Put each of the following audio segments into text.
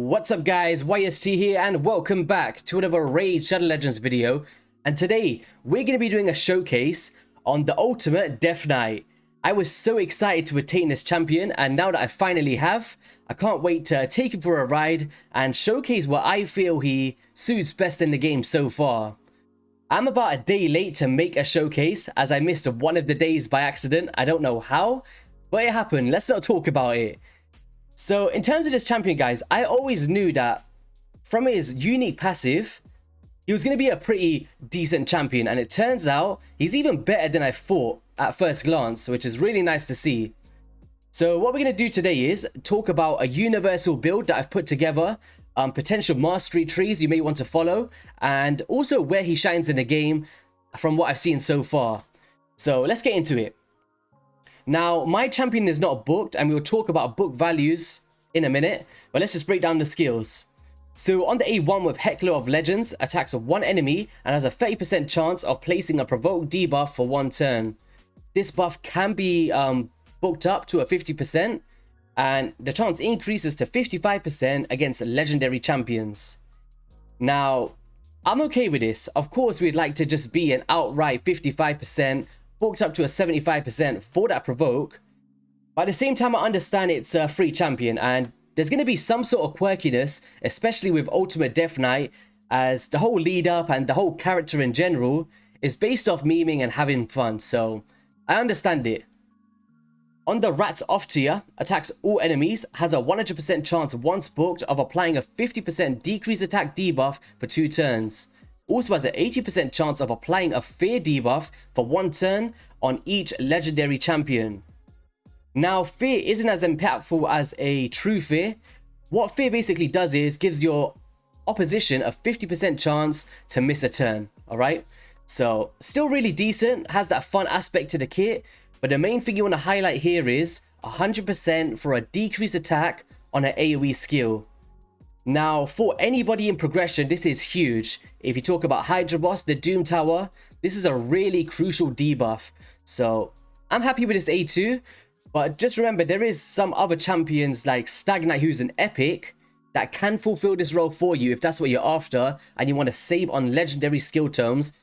What's up guys, YST here and welcome back to another Raid Shadow Legends video. And today we're going to be doing a showcase on the ultimate Deathknight. I was so excited to attain this champion, and now that I finally have, I can't wait to take him for a ride and showcase what I feel he suits best in the game so far. I'm about a day late to make a showcase as I missed one of the days by accident. I don't know how, but it happened. Let's not talk about it. So in terms of this champion, guys, I always knew that from his unique passive, he was going to be a pretty decent champion. And it turns out he's even better than I thought at first glance, which is really nice to see. So what we're going to do today is talk about a universal build that I've put together, potential mastery trees you may want to follow, and also where he shines in the game from what I've seen so far. So let's get into it. Now, my champion is not booked, and we'll talk about book values in a minute, but let's just break down the skills. So on the A1 with Heckler of Legends, attacks one enemy and has a 30% chance of placing a provoked debuff for one turn. This buff can be booked up to a 50%, and the chance increases to 55% against legendary champions. Now, I'm okay with this. Of course, we'd like to just be an outright 55%, booked up to a 75% for that provoke. But at the same time, I understand it's a free champion, and there's going to be some sort of quirkiness, especially with Ultimate Deathknight, as the whole lead up and the whole character in general is based off memeing and having fun, so I understand it. On the Rats off tier, attacks all enemies, has a 100% chance once booked of applying a 50% decreased attack debuff for 2 turns. Also has an 80% chance of applying a fear debuff for 1 turn on each legendary champion. Now, fear isn't as impactful as a true fear. What fear basically does is gives your opposition a 50% chance to miss a turn, alright? So, still really decent, has that fun aspect to the kit, but the main thing you want to highlight here is 100% for a decreased attack on an AoE skill. Now, for anybody in progression, this is huge. If you talk about Hydra Boss, the Doom Tower, this is a really crucial debuff. So, I'm happy with this A2, but just remember, there is some other champions like Deathknight, who's an epic, that can fulfill this role for you if that's what you're after, and you want to save on legendary skill tomes.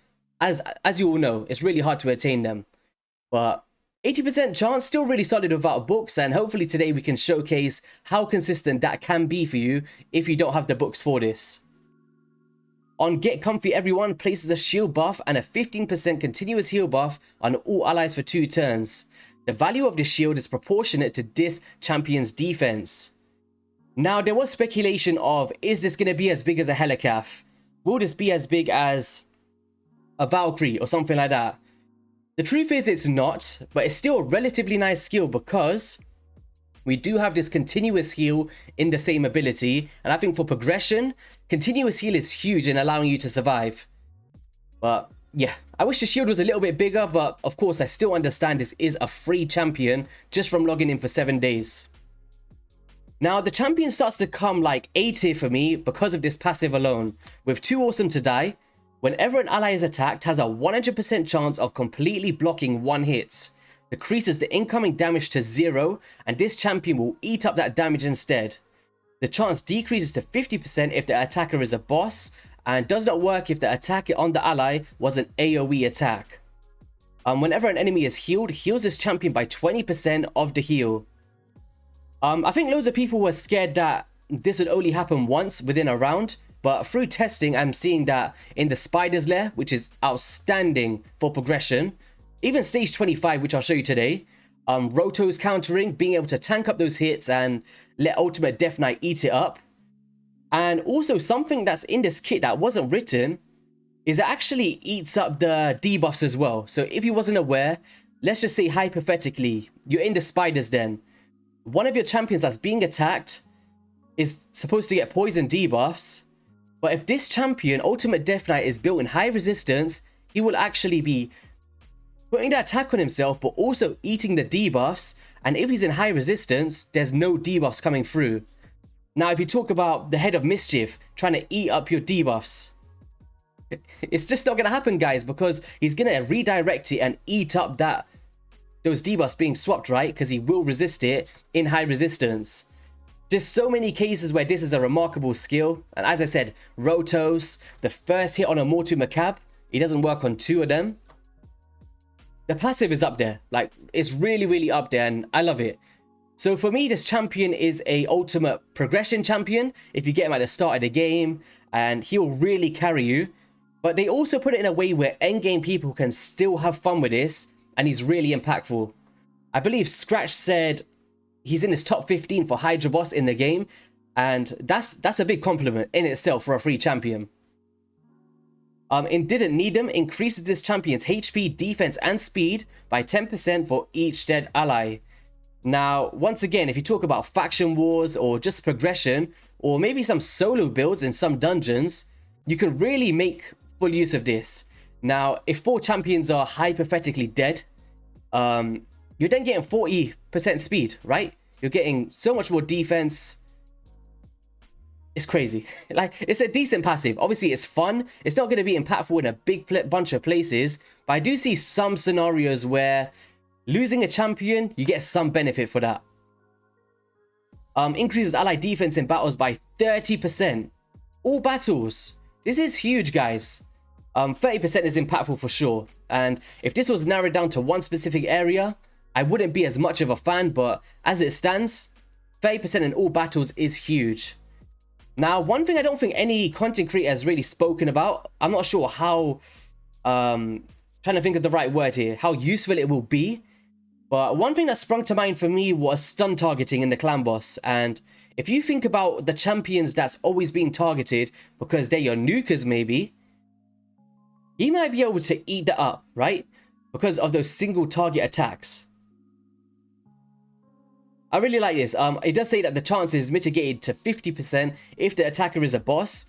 As you all know, it's really hard to attain them. But 80% chance, still really solid without books, and hopefully today we can showcase how consistent that can be for you if you don't have the books for this. On Get Comfy, everyone places a shield buff and a 15% continuous heal buff on all allies for 2 turns. The value of the shield is proportionate to this champion's defense. Now, there was speculation of, is this going to be as big as a Helicath? Will this be as big as a Valkyrie or something like that? The truth is it's not, but it's still a relatively nice skill because we do have this continuous heal in the same ability, and I think for progression, continuous heal is huge in allowing you to survive. But yeah, I wish the shield was a little bit bigger, but of course I still understand this is a free champion just from logging in for 7 days. Now the champion starts to come like A tier for me because of this passive alone, with Too Awesome to Die. Whenever an ally is attacked, has a 100% chance of completely blocking 1 hit. Decreases the incoming damage to 0, and this champion will eat up that damage instead. The chance decreases to 50% if the attacker is a boss, and does not work if the attack on the ally was an AoE attack. Whenever an enemy is healed, heals this champion by 20% of the heal. I think loads of people were scared that this would only happen once within a round, but through testing, I'm seeing that in the Spider's Lair, which is outstanding for progression, even stage 25, which I'll show you today, Roto's countering, being able to tank up those hits and let Ultimate Deathknight eat it up. And also something that's in this kit that wasn't written is it actually eats up the debuffs as well. So if you wasn't aware, let's just say hypothetically, you're in the Spider's Den. One of your champions that's being attacked is supposed to get poison debuffs. But if this champion, Ultimate Deathknight, is built in high resistance, he will actually be putting that attack on himself, but also eating the debuffs. And if he's in high resistance, there's no debuffs coming through. Now, if you talk about the Head of Mischief trying to eat up your debuffs, it's just not going to happen, guys, because he's going to redirect it and eat up those debuffs being swapped, right? Because he will resist it in high resistance. Just so many cases where this is a remarkable skill. And as I said, Rotos, the first hit on a Mortu Macab, he doesn't work on 2 of them. The passive is up there. Like, it's really, really up there, and I love it. So for me, this champion is a ultimate progression champion. If you get him at the start of the game, and he'll really carry you. But they also put it in a way where endgame people can still have fun with this, and he's really impactful. I believe Scratch said he's in his top 15 for Hydra Boss in the game, and that's a big compliment in itself for a free champion. Didn't Need Him increases this champion's HP, defense, and speed by 10% for each dead ally. Now, once again, if you talk about faction wars or just progression, or maybe some solo builds in some dungeons, you can really make full use of this. Now, if 4 champions are hypothetically dead, you're then getting 40% speed, right? You're getting so much more defense. It's crazy. Like, it's a decent passive. Obviously, it's fun. It's not going to be impactful in a big bunch of places, but I do see some scenarios where losing a champion, you get some benefit for that. Increases ally defense in battles by 30%. All battles. This is huge, guys. 30% is impactful for sure. And if this was narrowed down to one specific area, I wouldn't be as much of a fan, but as it stands, 30% in all battles is huge. Now, one thing I don't think any content creator has really spoken about, I'm not sure how, trying to think of the right word here, how useful it will be. But one thing that sprung to mind for me was stun targeting in the clan boss. And if you think about the champions that's always being targeted because they're your nukers maybe, he might be able to eat that up, right? Because of those single target attacks. I really like this. It does say that the chance is mitigated to 50% if the attacker is a boss.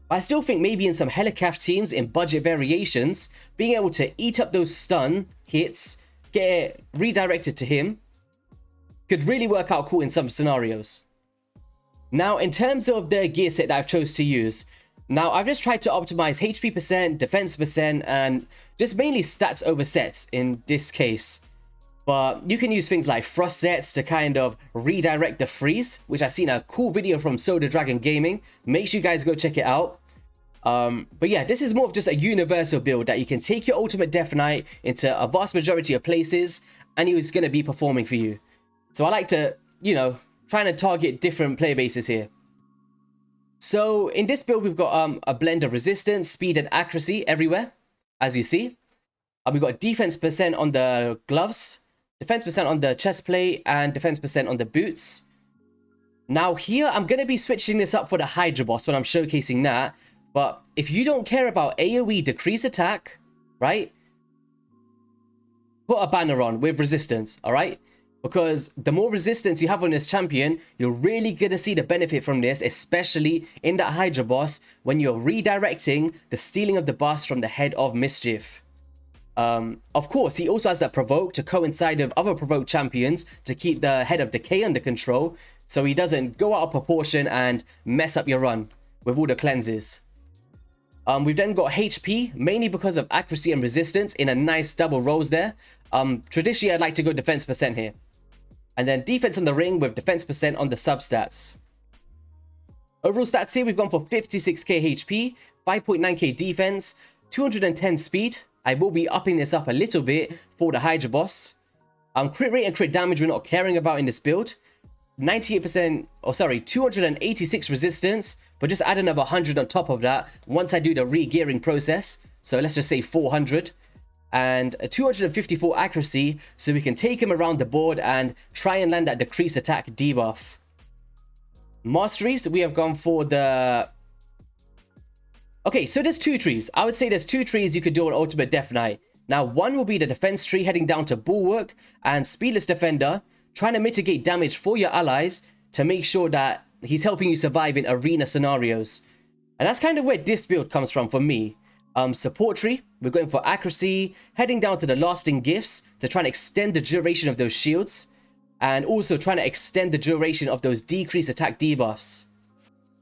But I still think maybe in some Helicraft teams in budget variations, being able to eat up those stun hits, get it redirected to him, could really work out cool in some scenarios. Now, in terms of the gear set that I've chose to use, now I've just tried to optimize HP percent, defense percent, and just mainly stats over sets in this case. But you can use things like frost sets to kind of redirect the freeze, which I've seen a cool video from Soda Dragon Gaming. Make sure you guys go check it out. But yeah, this is more of just a universal build that you can take your ultimate Deathknight into a vast majority of places and he's going to be performing for you. So I like to, you know, trying to target different player bases here. So in this build, we've got a blend of resistance, speed, and accuracy everywhere, as you see. We've got defense percent on the gloves, defense percent on the chest plate, and defense percent on the boots. Now here, I'm going to be switching this up for the Hydra boss when I'm showcasing that. But if you don't care about AoE decrease attack, right? Put a banner on with resistance, all right? Because the more resistance you have on this champion, you're really going to see the benefit from this, especially in that Hydra boss when you're redirecting the stealing of the boss from the Head of Mischief. Of course, he also has that provoke to coincide with other provoke champions to keep the Head of Decay under control, so he doesn't go out of proportion and mess up your run with all the cleanses. We've then got HP, mainly because of accuracy and resistance in a nice double rows there. Traditionally, I'd like to go defense percent here. And then defense on the ring with defense percent on the substats. Overall stats here, we've gone for 56k HP, 5.9k defense, 210 speed. I will be upping this up a little bit for the Hydra boss. Crit rate and crit damage we're not caring about in this build. 98%, or sorry, 286 resistance, but just add another 100 on top of that once I do the re-gearing process. So let's just say 400. And a 254 accuracy, so we can take him around the board and try and land that decrease attack debuff. Masteries, we have gone for the... Okay, so there's 2 trees. I would say there's 2 trees you could do on Ultimate Deathknight. Now, one will be the defense tree heading down to Bulwark and Speedless Defender, trying to mitigate damage for your allies to make sure that he's helping you survive in arena scenarios. And that's kind of where this build comes from for me. Support tree, we're going for accuracy, heading down to the lasting gifts to try and extend the duration of those shields, and also trying to extend the duration of those decreased attack debuffs.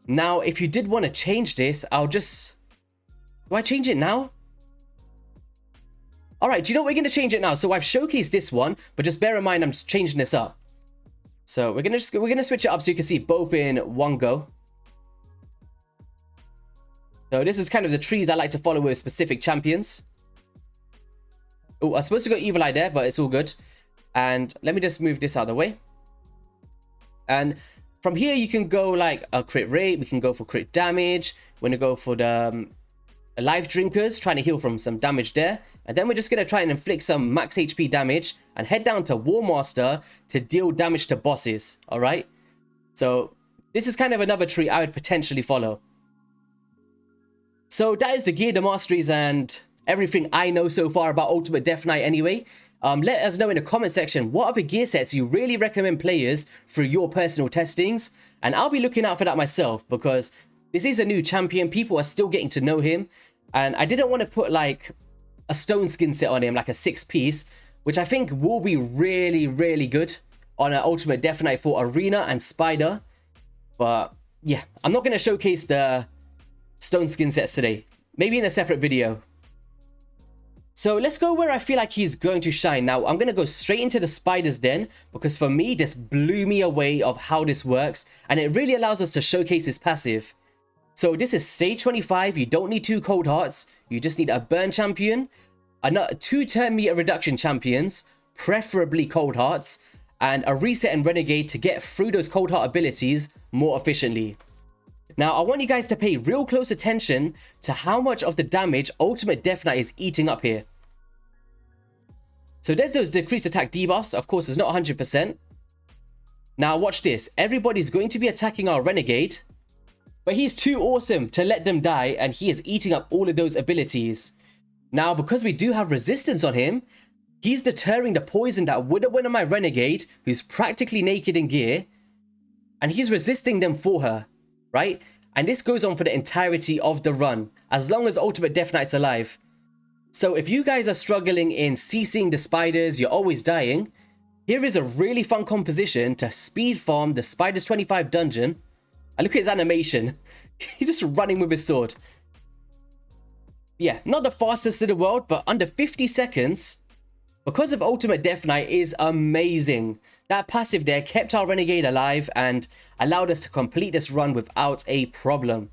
Now, if you did want to change this, I'll just... Do I change it now? Alright, do you know what? We're going to change it now. So I've showcased this one, but just bear in mind I'm just changing this up. So we're gonna switch it up so you can see both in one go. So this is kind of the trees I like to follow with specific champions. Oh, I was supposed to go Evil Eye there, but it's all good. And let me just move this out of the way. And from here, you can go like a crit rate. We can go for crit damage. We're going to go for the life drinkers, trying to heal from some damage there. And then we're just going to try and inflict some max HP damage and head down to War Master to deal damage to bosses. All right. So this is kind of another tree I would potentially follow. So that is the gear, the masteries, and everything I know so far about Ultimate Deathknight anyway. Let us know in the comment section what other gear sets you really recommend players through your personal testings. And I'll be looking out for that myself because this is a new champion. People are still getting to know him. And I didn't want to put like a stone skin set on him, like a 6-piece, which I think will be really, really good on an Ultimate Deathknight for Arena and Spider. But yeah, I'm not going to showcase the stone skin sets today. Maybe in a separate video. So let's go where I feel like he's going to shine. Now, I'm going to go straight into the Spider's Den because for me, this blew me away of how this works. And it really allows us to showcase his passive. So this is stage 25. You don't need 2 cold hearts. You just need a burn champion, 2 turn meter reduction champions, preferably cold hearts, and a reset and renegade to get through those cold heart abilities more efficiently. Now, I want you guys to pay real close attention to how much of the damage Ultimate Deathknight is eating up here. So there's those decreased attack debuffs. Of course, it's not 100%. Now, watch this. Everybody's going to be attacking our Renegade, but he's too awesome to let them die, and he is eating up all of those abilities. Now, because we do have resistance on him, he's deterring the poison that would have went on my Renegade, who's practically naked in gear, and he's resisting them for her. Right? And this goes on for the entirety of the run, as long as Ultimate Deathknight's alive. So if you guys are struggling in CCing the spiders, you're always dying, here is a really fun composition to speed farm the Spiders 25 dungeon. And look at his animation. He's just running with his sword. Yeah, not the fastest in the world, but under 50 seconds, because of Ultimate Deathknight, is amazing. That passive there kept our Renegade alive and allowed us to complete this run without a problem.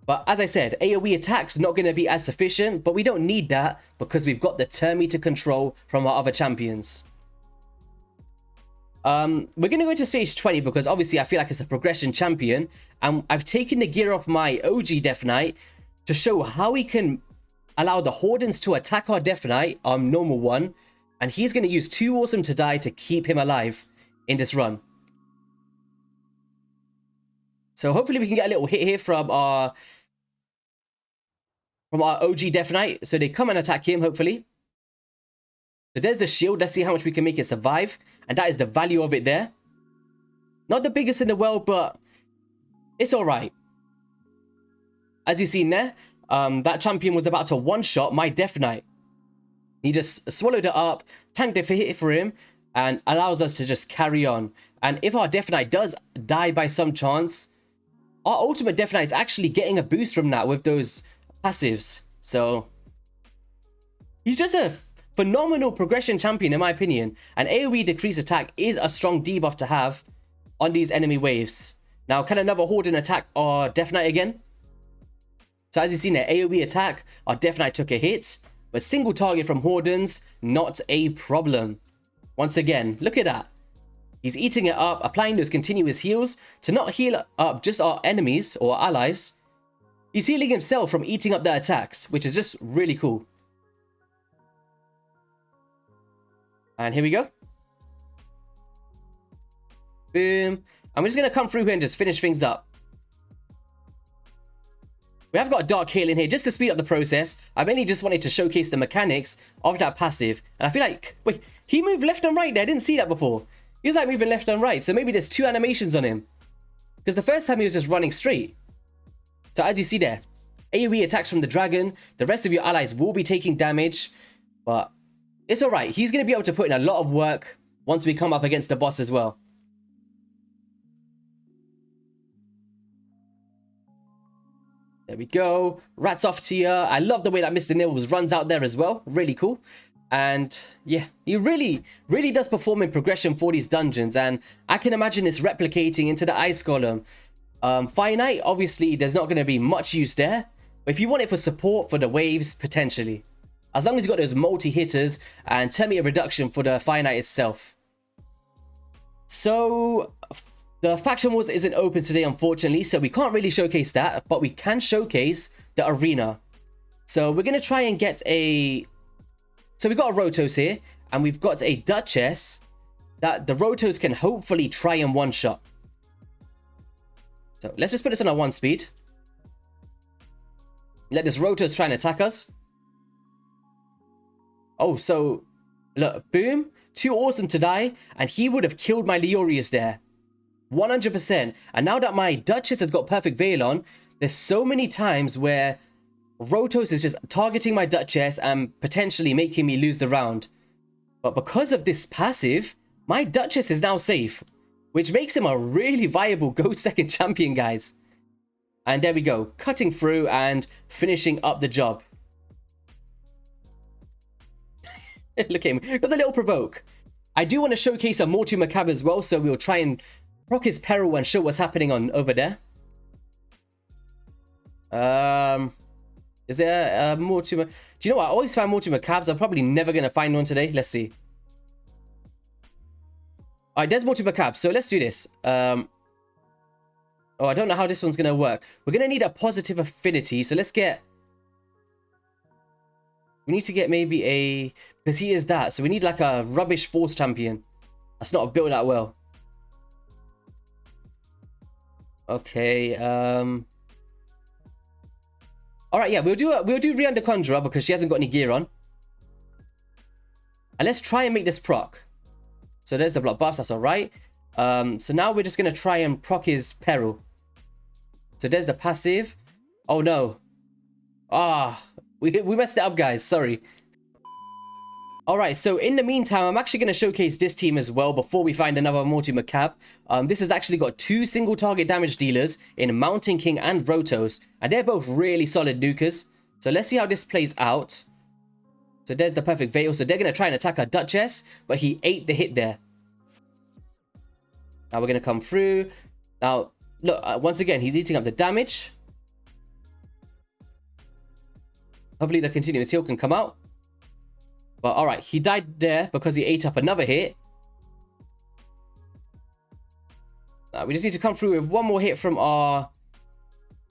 But as I said, AoE attack's not going to be as sufficient, but we don't need that because we've got the turn meter control from our other champions. We're going to go to stage 20 because obviously I feel like it's a progression champion. And I've taken the gear off my OG Deathknight to show how we can allow the Hordens to attack our Deathknight, our normal one, and he's going to use Too Awesome to Die to keep him alive in this run. So hopefully we can get a little hit here from our OG Deathknight. So they come and attack him, hopefully. So there's the shield. Let's see how much we can make it survive. And that is the value of it there. Not the biggest in the world, but it's all right. As you've seen there, that champion was about to one-shot my Deathknight. He just swallowed it up, tanked it hit for him, and allows us to just carry on. And if our Deathknight does die by some chance, our Ultimate Deathknight is actually getting a boost from that with those passives. So he's just a phenomenal progression champion in my opinion. And AoE decrease attack is a strong debuff to have on these enemy waves. Now, can another Horden attack our Deathknight again? So as you've seen there, AoE attack, our Deathknight took a hit, but single target from Hordens, not a problem. Once again, look at that. He's eating it up, applying those continuous heals to not heal up just our enemies or allies. He's healing himself from eating up their attacks, which is just really cool. And here we go. Boom. I'm just going to come through here and just finish things up. We have got a Dark Hail in here just to speed up the process. I mainly just wanted to showcase the mechanics of that passive. And I feel like, wait, he moved left and right there. I didn't see that before. He was like moving left and right. So maybe there's 2 animations on him. Because the first time he was just running straight. So as you see there, AoE attacks from the dragon. The rest of your allies will be taking damage. But it's alright. He's going to be able to put in a lot of work once we come up against the boss as well. There we go. Rats off to you. I love the way that Mr. Nils runs out there as well. Really cool. And yeah, he really does perform in progression for these dungeons, and I can imagine this replicating into the ice golem. Finite, obviously there's not going to be much use there, but if you want it for support for the waves, potentially, as long as you got those multi-hitters and 10-meter reduction for the finite itself. So the faction wars isn't open today, unfortunately, so we can't really showcase that, but we can showcase the arena. So we're going to try and get a... So we've got a Rotos here, and we've got a Duchess that the Rotos can hopefully try and one-shot. So let's just put this on our 1 speed. Let this Rotos try and attack us. Oh, so look, boom, too awesome to die, and he would have killed my Leorius there. 100%. And now that my Duchess has got perfect veil on, there's so many times where Rotos is just targeting my Duchess and potentially making me lose the round. But because of this passive, my Duchess is now safe, which makes him a really viable go second champion, guys. And there we go, cutting through and finishing up the job. Look at him, got the little provoke. I do want to showcase a Mortu Macabre as well, so we'll try and proc his peril and show what's happening on over there. Is there a Mortu? Do you know what? I always find Mortu Macabres. I'm probably never going to find one today. Let's see. All right, there's Mortu Macabre. So let's do this. Oh, I don't know how this one's going to work. We're going to need a positive affinity. So let's get... We need to get maybe a... Because he is that. So we need like a rubbish force champion. That's not built that well. Okay, all right, yeah, we'll do Rian the Conjurer because she hasn't got any gear on. And let's try and make this proc. So there's the block buffs, that's all right. So now we're just going to try and proc his peril. So there's the passive. Oh, no. Ah, we messed it up, guys. Sorry. All right, so in the meantime, I'm actually going to showcase this team as well before we find another Mortu Macabre. This has actually got 2 single target damage dealers in Mountain King and Rotos, and they're both really solid nukers. So let's see how this plays out. So there's the perfect veil. So they're going to try and attack our Duchess, but he ate the hit there. Now we're going to come through. Now, look, once again, he's eating up the damage. Hopefully the continuous heal can come out. But all right, he died there because he ate up another hit. Now we just need to come through with one more hit from our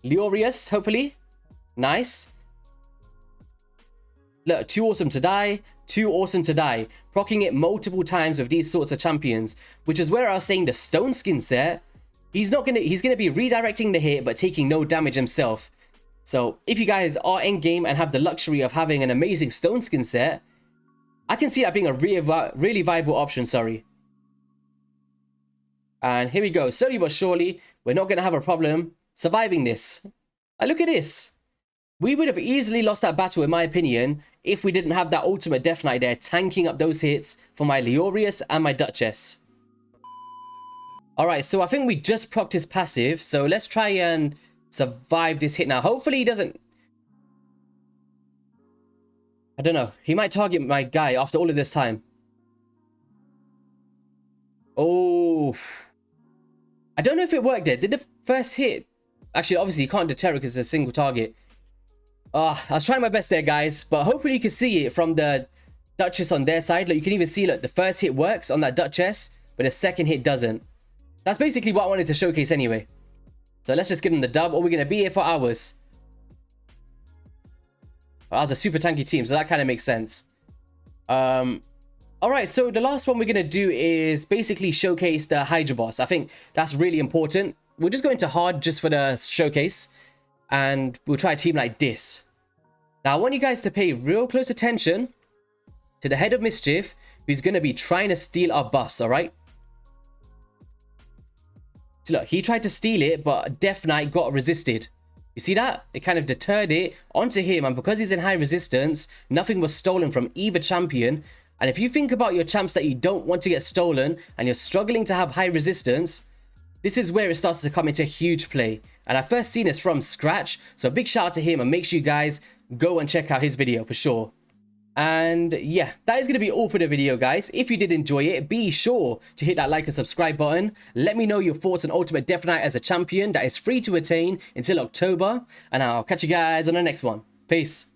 Leorius, hopefully. Nice. Look, too awesome to die. Too awesome to die. Proccing it multiple times with these sorts of champions, which is where I was saying the Stone Skin set. He's gonna be redirecting the hit, but taking no damage himself. So if you guys are in game and have the luxury of having an amazing Stone Skin set, I can see that being a really viable option, sorry. And here we go. Slowly but surely, we're not going to have a problem surviving this. And look at this. We would have easily lost that battle, in my opinion, if we didn't have that ultimate Deathknight there tanking up those hits for my Leorius and my Duchess. Alright, so I think we just procced his passive. So let's try and survive this hit now. Hopefully he doesn't... I don't know. He might target my guy after all of this time. Oh. I don't know if it worked there. Did the first hit... Actually, obviously, you can't deter it because it's a single target. I was trying my best there, guys. But hopefully you can see it from the Duchess on their side. Like, you can even see, look, the first hit works on that Duchess, but the second hit doesn't. That's basically what I wanted to showcase anyway. So let's just give them the dub, or we're going to be here for hours. That was a super tanky team, so that kind of makes sense. Alright, so the last one we're going to do is basically showcase the Hydra boss. I think that's really important. We'll just go into hard just for the showcase. And we'll try a team like this. Now, I want you guys to pay real close attention to the Head of Mischief, who's going to be trying to steal our buffs, alright? So look, he tried to steal it, but Deathknight got resisted. You see that? It kind of deterred it onto him, and because he's in high resistance, nothing was stolen from either champion. And if you think about your champs that you don't want to get stolen, and you're struggling to have high resistance, this is where it starts to come into huge play. And I first seen this from scratch, so big shout out to him, and make sure you guys go and check out his video for sure. And yeah, that is going to be all for the video, guys. If you did enjoy it, be sure to hit that like and subscribe button. Let me know your thoughts on Ultimate Deathknight as a champion that is free to attain until October. And I'll catch you guys on the next one. Peace.